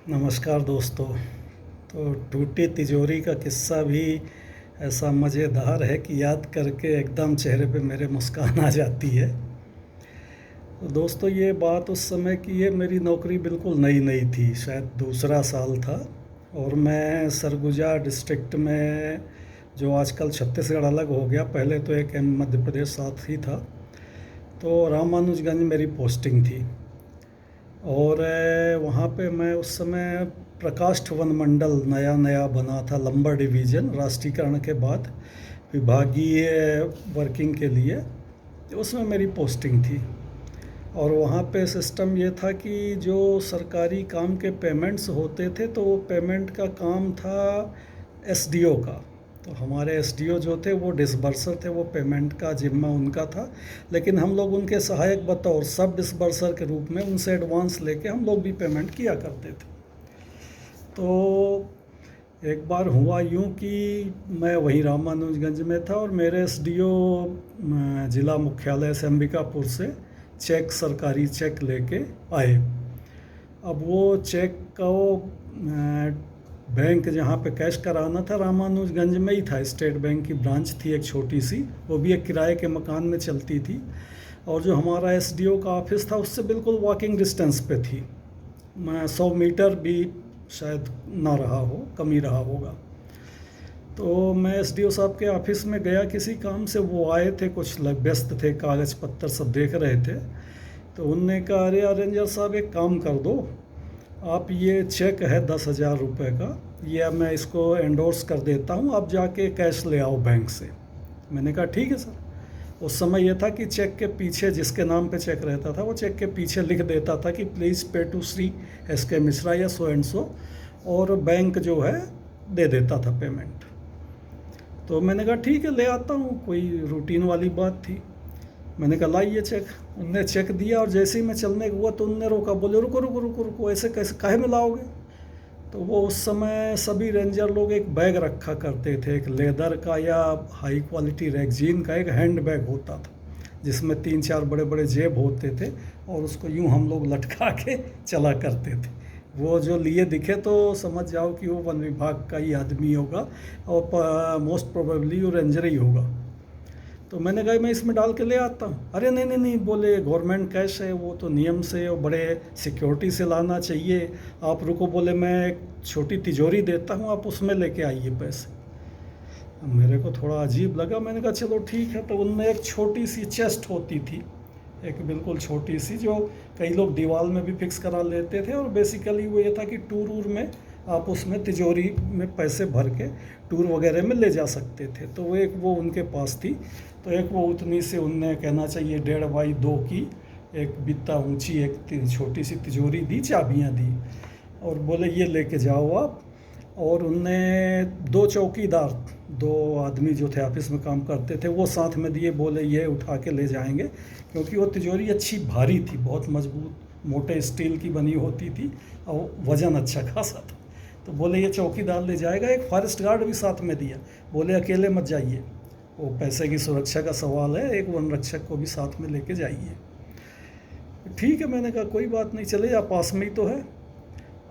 नमस्कार दोस्तों। तो टूटी तिजोरी का किस्सा भी ऐसा मज़ेदार है कि याद करके एकदम चेहरे पे मेरे मुस्कान आ जाती है। तो दोस्तों, ये बात उस समय की है, मेरी नौकरी बिल्कुल नई नई थी, शायद दूसरा साल था। और मैं सरगुजा डिस्ट्रिक्ट में, जो आजकल छत्तीसगढ़ अलग हो गया, पहले तो एक मध्य प्रदेश साथ ही था, तो रामानुजगंज मेरी पोस्टिंग थी। और वहाँ पे मैं उस समय प्रकाष्ठ वन मंडल नया नया बना था, लंबर डिवीज़न राष्ट्रीयकरण के बाद विभागीय वर्किंग के लिए, तो उसमें मेरी पोस्टिंग थी। और वहाँ पे सिस्टम ये था कि जो सरकारी काम के पेमेंट्स होते थे, तो वो पेमेंट का काम था एसडीओ का। तो हमारे एसडीओ जो थे वो डिसबर्सर थे, वो पेमेंट का जिम्मा उनका था, लेकिन हम लोग उनके सहायक बतौर सब डिसबर्सर के रूप में उनसे एडवांस लेके हम लोग भी पेमेंट किया करते थे। तो एक बार हुआ यूँ कि मैं वहीं रामानुजगंज में था और मेरे एसडीओ ज़िला मुख्यालय से अंबिकापुर से चेक, सरकारी चेक लेके आए। अब वो चेक का बैंक जहाँ पे कैश कराना था रामानुजगंज में ही था, स्टेट बैंक की ब्रांच थी एक छोटी सी, वो भी एक किराए के मकान में चलती थी। और जो हमारा एसडीओ का ऑफिस था उससे बिल्कुल वॉकिंग डिस्टेंस पे थी, 100 मीटर भी शायद ना रहा हो, कम ही रहा होगा। तो मैं एसडीओ साहब के ऑफिस में गया किसी काम से, वो आए थे, कुछ व्यस्त थे, कागज़ पत्तर सब देख रहे थे। तो उनने कहा, अरे अरेंजर साहब, एक काम कर दो, आप ये चेक है 10,000 रुपये का, ये मैं इसको एंडोर्स कर देता हूँ, आप जाके कैश ले आओ बैंक से। मैंने कहा ठीक है सर। उस समय यह था कि चेक के पीछे, जिसके नाम पे चेक रहता था, वो चेक के पीछे लिख देता था कि प्लीज़ पे टू श्री एस के मिश्रा या सो एंड सो, और बैंक जो है दे देता था पेमेंट। तो मैंने कहा ठीक है, ले आता हूँ, कोई रूटीन वाली बात थी। मैंने कहा लाइए चेक। उनने चेक दिया और जैसे ही मैं चलने हुआ तो उनने रोका, बोले रुको रुको रुको रुको, ऐसे कैसे, काहे में लाओगे? तो वो उस समय सभी रेंजर लोग एक बैग रखा करते थे, एक लेदर का या हाई क्वालिटी रेक्जीन का एक हैंड बैग होता था, जिसमें 3-4 बड़े बड़े जेब होते थे, और उसको यूं हम लोग लटका के चला करते थे। वो जो लिए दिखे तो समझ जाओ कि वो वन विभाग का ही आदमी होगा, और मोस्ट प्रोबेबली वो रेंजर ही होगा। तो मैंने कहा मैं इसमें डाल के ले आता हूँ। अरे नहीं नहीं नहीं, बोले गवर्नमेंट कैश है, वो तो नियम से और बड़े सिक्योरिटी से लाना चाहिए, आप रुको, बोले मैं एक छोटी तिजोरी देता हूँ, आप उसमें लेके आइए पैसे। मेरे को थोड़ा अजीब लगा, मैंने कहा चलो ठीक है। तो उनमें एक छोटी सी चेस्ट होती थी, एक बिल्कुल छोटी सी, जो कई लोग दीवार में भी फिक्स करा लेते थे, और बेसिकली वो ये था कि टूर वूर में आप उसमें तिजोरी में पैसे भर के टूर वगैरह में ले जा सकते थे। तो वो एक वो उनके पास थी। तो एक वो उतनी से, उनने कहना चाहिए 1.5 बाई 2 की एक बित्ता ऊंची एक छोटी सी तिजोरी दी, चाबियां दी, और बोले ये लेके जाओ आप। और उनने 2 चौकीदार, 2 आदमी जो थे ऑफिस में काम करते थे, वो साथ में दिए, बोले ये उठा के ले जाएंगे, क्योंकि वो तिजोरी अच्छी भारी थी, बहुत मजबूत, मोटे स्टील की बनी होती थी, और वज़न अच्छा खासा था। तो बोले ये चौकीदार ले जाएगा। एक फॉरेस्ट गार्ड भी साथ में दिया, बोले अकेले मत जाइए, वो पैसे की सुरक्षा का सवाल है, एक वन रक्षक को भी साथ में लेके जाइए। ठीक है, मैंने कहा कोई बात नहीं, चले जा, पास में ही तो है।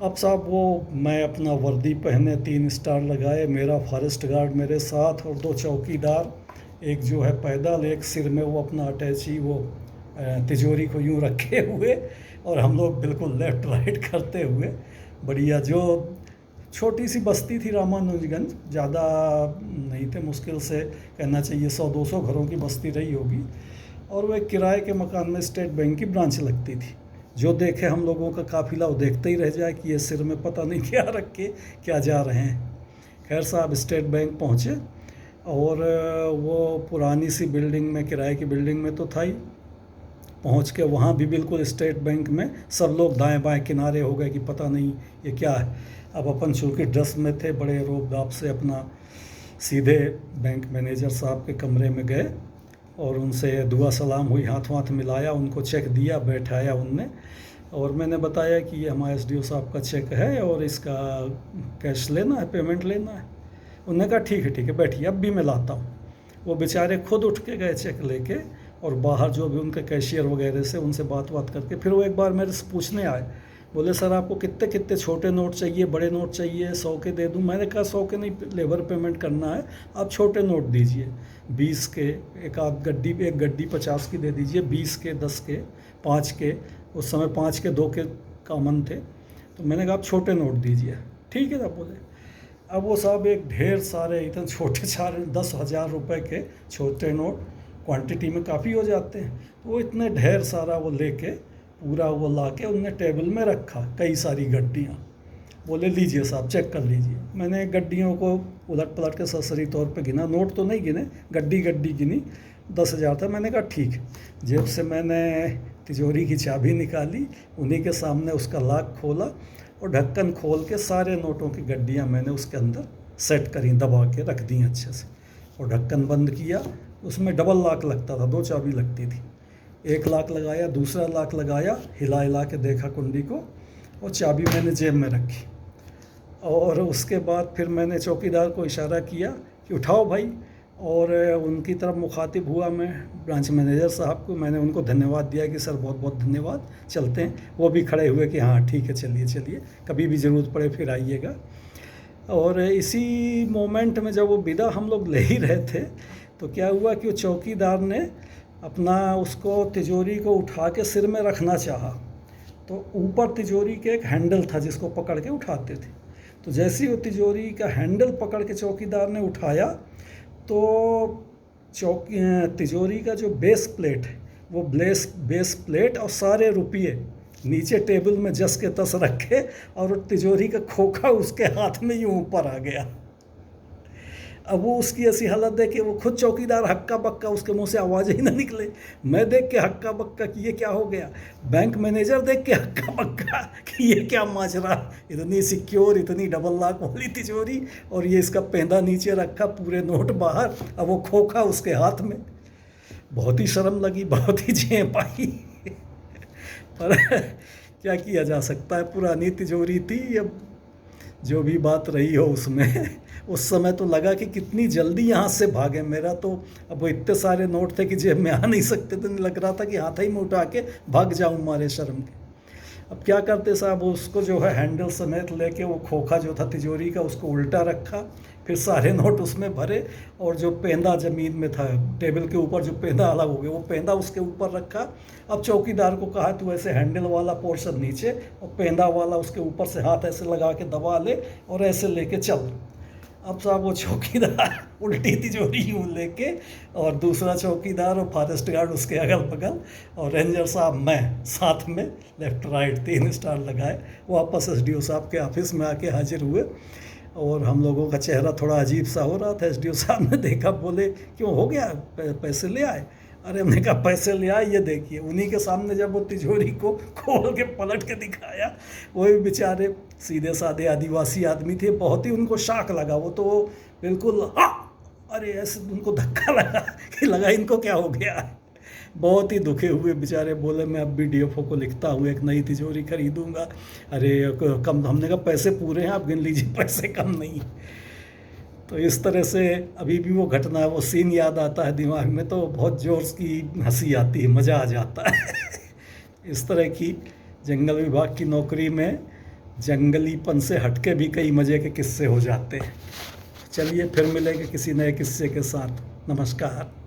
अब साहब वो, मैं अपना वर्दी पहने, 3 स्टार लगाए, मेरा फॉरेस्ट गार्ड मेरे साथ, और 2 चौकीदार, एक जो है पैदल, एक सिर में वो अपना अटैची, वो तिजोरी को यूँ रखे हुए, और हम लोग बिल्कुल लेफ़्ट राइट करते हुए बढ़िया। जो छोटी सी बस्ती थी रामानुजगंज, ज़्यादा नहीं थे, मुश्किल से कहना चाहिए 100-200 घरों की बस्ती रही होगी, और वो एक किराए के मकान में स्टेट बैंक की ब्रांच लगती थी। जो देखे हम लोगों का काफिला वो देखते ही रह जाए कि ये सिर में पता नहीं क्या रख के क्या जा रहे हैं। खैर साहब, स्टेट बैंक पहुँचे, और वो पुरानी सी बिल्डिंग में, किराए की बिल्डिंग में तो था ही, पहुँच के वहाँ भी बिल्कुल स्टेट बैंक में सब लोग दाएं बाएं किनारे हो गए कि पता नहीं ये क्या है। अब अपन चूँकि ड्रेस में थे, बड़े रोब-दाब से अपना सीधे बैंक मैनेजर साहब के कमरे में गए, और उनसे दुआ सलाम हुई, हाथ वाथ मिलाया, उनको चेक दिया, बैठाया उनने, और मैंने बताया कि ये हमारे एसडीओ साहब का चेक है और इसका कैश लेना है, पेमेंट लेना है। उन्होंने कहा ठीक है बैठिए, अब भी मैं लाता हूँ। वो बेचारे खुद उठ के गए चेक लेके, और बाहर जो भी उनके कैशियर वगैरह से उनसे बात करके फिर वो एक बार मेरे से पूछने आए, बोले सर आपको कितने कितने छोटे नोट चाहिए, बड़े नोट चाहिए, 100 के दे दूं? मैंने कहा 100 के नहीं, लेबर पेमेंट करना है, आप छोटे नोट दीजिए, 20 के, एक गड्डी 50 की दे दीजिए, 20 के, 10 के, 5 के, उस समय 5 के 2 के कॉमन थे, तो मैंने कहा आप छोटे नोट दीजिए। ठीक है साहब बोले। अब वो साहब एक ढेर सारे इतने छोटे 10,000 रुपये के छोटे नोट क्वांटिटी में काफ़ी हो जाते हैं, तो वो इतने ढेर सारा वो लेके पूरा वो ला के उनने टेबल में रखा, कई सारी गड्डियाँ। बोले लीजिए साहब चेक कर लीजिए। मैंने गड्डियों को उलट पलट के सरसरी तौर पे गिना, नोट तो नहीं गिने, गड्डी गिनी, 10,000 था। मैंने कहा ठीक। जेब से मैंने तिजोरी की चाबी निकाली, उन्हीं के सामने उसका लॉक खोला और ढक्कन खोल के सारे नोटों की गड्डियाँ मैंने उसके अंदर सेट करी, दबा के रख दी अच्छे से, और ढक्कन बंद किया। उसमें डबल लॉक लगता था, 2 चाबी लगती थी। एक लॉक लगाया, दूसरा लॉक लगाया, हिला के देखा कुंडी को, और चाबी मैंने जेब में रखी। और उसके बाद फिर मैंने चौकीदार को इशारा किया कि उठाओ भाई, और उनकी तरफ मुखातिब हुआ मैं ब्रांच मैनेजर साहब को। मैंने उनको धन्यवाद दिया कि सर बहुत बहुत धन्यवाद, चलते हैं। वो भी खड़े हुए कि हाँ ठीक है, चलिए, कभी भी ज़रूरत पड़े फिर आइएगा। और इसी मोमेंट में जब वो विदा हम लोग ले ही रहे थे, तो क्या हुआ कि वो चौकीदार ने अपना उसको तिजोरी को उठा के सिर में रखना चाहा, तो ऊपर तिजोरी के एक हैंडल था जिसको पकड़ के उठाते थे। तो जैसे ही वो तिजोरी का हैंडल पकड़ के चौकीदार ने उठाया, तो तिजोरी का जो बेस प्लेट है, वो बेस प्लेट और सारे रुपये नीचे टेबल में जस के तस रखे, और तिजोरी का खोखा उसके हाथ में यूँ ऊपर आ गया। अब वो उसकी ऐसी हालत देख के वो खुद चौकीदार हक्का बक्का, उसके मुंह से आवाज़ ही ना निकले। मैं देख के हक्का बक्का कि ये क्या हो गया, बैंक मैनेजर देख के हक्का बक्का कि ये क्या माजरा, इतनी सिक्योर, इतनी डबल लॉक वाली तिजोरी, और ये इसका पेंदा नीचे रखा, पूरे नोट बाहर, अब वो खोखा उसके हाथ में। बहुत ही शर्म लगी, बहुत ही झेप आई। पर क्या किया जा सकता है, पुरानी तिजोरी थी। अब जो भी बात रही हो उसमें, उस समय तो लगा कि कितनी जल्दी यहाँ से भागे। मेरा तो अब वो इतने सारे नोट थे कि जेब में आ नहीं सकते थे, लग रहा था कि हाथ ही में उठा के भाग जाऊँ मारे शर्म के। अब क्या करते साहब, उसको जो है हैंडल समेत लेके वो खोखा जो था तिजोरी का उसको उल्टा रखा, फिर सारे नोट उसमें भरे, और जो पेंदा ज़मीन में था टेबल के ऊपर, जो पेंदा अलग हो गया, वो पेंदा उसके ऊपर रखा। अब चौकीदार को कहा तू ऐसे हैंडल वाला पोर्शन नीचे और पेंदा वाला उसके ऊपर से हाथ ऐसे लगा के दबा ले और ऐसे लेके चल। अब साहब वो चौकीदार उल्टी तिजोरी यूँ लेके, और दूसरा चौकीदार और फॉरेस्ट गार्ड उसके अगल बगल, और रेंजर साहब मैं साथ में, लेफ्ट राइट 3 स्टार लगाए, वापस एसडीओ साहब के ऑफिस में आके हाजिर हुए। और हम लोगों का चेहरा थोड़ा अजीब सा हो रहा था। एसडीओ साहब ने देखा, बोले क्यों हो गया, पैसे ले आए? अरे हमने कहा पैसे ले आए, ये देखिए। उन्हीं के सामने जब वो तिजोरी को खोल के पलट के दिखाया, वो भी बेचारे सीधे साधे आदिवासी आदमी थे, बहुत ही उनको शॉक लगा। वो तो बिल्कुल अरे ऐसे उनको धक्का लगा कि लगा इनको क्या हो गया है। बहुत ही दुखे हुए बेचारे, बोले मैं अब भी डीएफओ को लिखता हूँ, एक नई तिजोरी खरीदूंगा। अरे कम, हमने कहा पैसे पूरे हैं, आप गिन लीजिए, पैसे कम नहीं। तो इस तरह से अभी भी वो घटना, वो सीन याद आता है दिमाग में, तो बहुत ज़ोर की हंसी आती है, मज़ा आ जाता है। इस तरह की जंगल विभाग की नौकरी में जंगलीपन से हटके भी कई मज़े के किस्से हो जाते हैं। चलिए फिर मिलेंगे किसी नए किस्से के साथ। नमस्कार।